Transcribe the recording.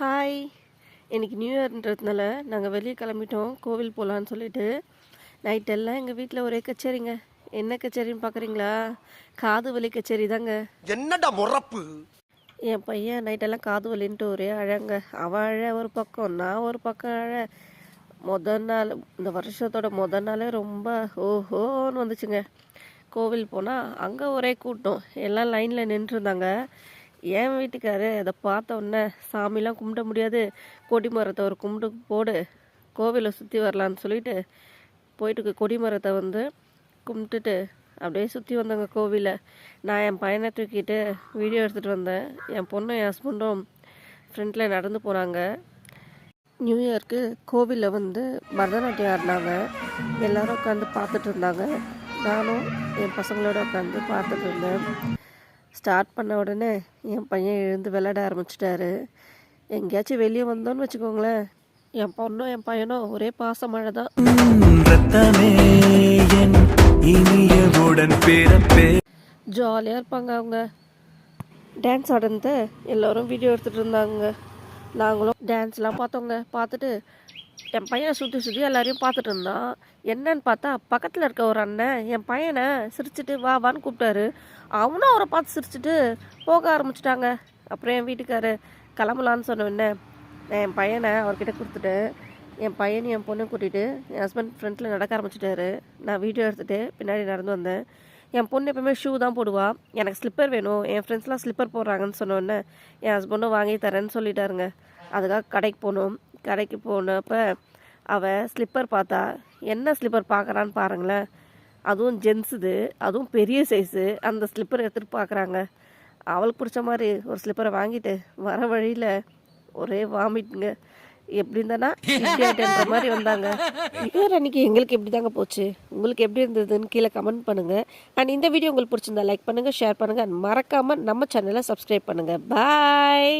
Hi. இன்றைக்கி new இயர்ன்றதுனால நாங்கள் வெளியே கிளம்பிட்டோம் கோவில் போகலான்னு சொல்லிட்டு. நைட்டெல்லாம் எங்கள் வீட்டில் ஒரே கச்சேரிங்க. என்ன கச்சேரின்னு பார்க்குறீங்களா? காது வலி கச்சேரி தாங்க. என்னடா முறப்பு! என் பையன் நைட்டெல்லாம் காது வலின்ட்டு ஒரே அழங்க. அவன் அழ ஒரு பக்கம், நான் ஒரு பக்கம் அழ. நாள் இந்த வருஷத்தோட நாளே ரொம்ப ஓஹோன்னு வந்துச்சுங்க. கோவில் போனால் அங்கே ஒரே கூட்டம், எல்லாம் லைனில் நின்றுருந்தாங்க. என் வீட்டுக்காரு அதை பார்த்த உடனே சாமிலாம் கும்பிட முடியாது, கொடிமரத்தை ஒரு கும்பிட்டு போடு, கோவிலை சுற்றி வரலான்னு சொல்லிட்டு போயிட்டு கொடிமரத்தை கும்பிட்டுட்டு அப்படியே சுற்றி வந்தோங்க கோவிலை. நான் என் பையனை தூக்கிட்டு வீடியோ எடுத்துகிட்டு வந்தேன். என் பொண்ணும் என் ஹஸ்பண்டும் ஃப்ரெண்டில் நடந்து போனாங்க. நியூ இயர்க்கு கோவிலில் பரதநாட்டியம் ஆடினாங்க. எல்லோரும் உட்காந்து பார்த்துட்டு இருந்தாங்க. நானும் என் பசங்களோட உட்காந்து பார்த்துட்டு இருந்தேன். ஸ்டார்ட் பண்ண உடனே என் பையன் எழுந்து விளையாட ஆரம்பிச்சிட்டாரு. எங்கேயாச்சும் வெளியே வந்தோன்னு வச்சுக்கோங்களேன், என் பொண்ணும் என் பையனும் ஒரே பாச மழை தான். ஜாலியாக இருப்பாங்க அவங்க. டான்ஸ் ஆடுனது எல்லோரும் வீடியோ எடுத்துகிட்டு இருந்தாங்க. நாங்களும் டான்ஸ்லாம் பார்த்தோங்க. பார்த்துட்டு என் பையனை சுற்றி எல்லாரையும் பார்த்துட்டு இருந்தான். என்னன்னு பார்த்தா பக்கத்தில் இருக்க ஒரு அண்ணன் என் பையனை சிரிச்சுட்டு வா வான்னு கூப்பிட்டாரு. அவனும் அவரை பார்த்து சிரிச்சுட்டு போக ஆரம்பிச்சிட்டாங்க. அப்புறம் என் வீட்டுக்காரு கிளம்பலான்னு சொன்னோன்னே நான் என் பையனை அவர்கிட்ட கொடுத்துட்டு என் பையனையும் என் பொண்ணையும் கூட்டிகிட்டு என் ஹஸ்பண்ட் ஃப்ரெண்டில் நடக்க ஆரம்பிச்சிட்டாரு. நான் வீடியோ எடுத்துகிட்டு பின்னாடி நடந்து வந்தேன். என் பொண்ணு எப்பவுமே ஷூ தான் போடுவாள். எனக்கு ஸ்லிப்பர் வேணும், என் ஃப்ரெண்ட்ஸ்லாம் ஸ்லிப்பர் போடுறாங்கன்னு சொன்னோன்னே என் ஹஸ்பண்டும் வாங்கி தரேன்னு சொல்லிட்டாருங்க. அதுக்காக கடைக்கு போகணும். கடைக்கு போனப்போ அவள் ஸ்லிப்பர் பார்த்தா, என்ன ஸ்லிப்பர் பார்க்குறான்னு பாருங்களேன். அதுவும் ஜென்ஸுது, அதுவும் பெரிய சைஸு. அந்த ஸ்லிப்பரை எடுத்துகிட்டு பார்க்குறாங்க. அவளுக்கு பிடிச்ச மாதிரி ஒரு ஸ்லிப்பரை வாங்கிட்டு வர வழியில் ஒரே வாமிட்டுங்க. எப்படி இருந்தானா இப்படின்ற மாதிரி வந்தாங்க. இவர் அன்றைக்கி எங்களுக்கு எப்படி தாங்க போச்சு, உங்களுக்கு எப்படி இருந்ததுன்னு கீழே கமெண்ட் பண்ணுங்கள். அண்ட் இந்த வீடியோ உங்களுக்கு பிடிச்சிருந்தா லைக் பண்ணுங்கள், ஷேர் பண்ணுங்கள். அண்ட் மறக்காமல் நம்ம சேனலை சப்ஸ்கிரைப் பண்ணுங்கள். பாய்.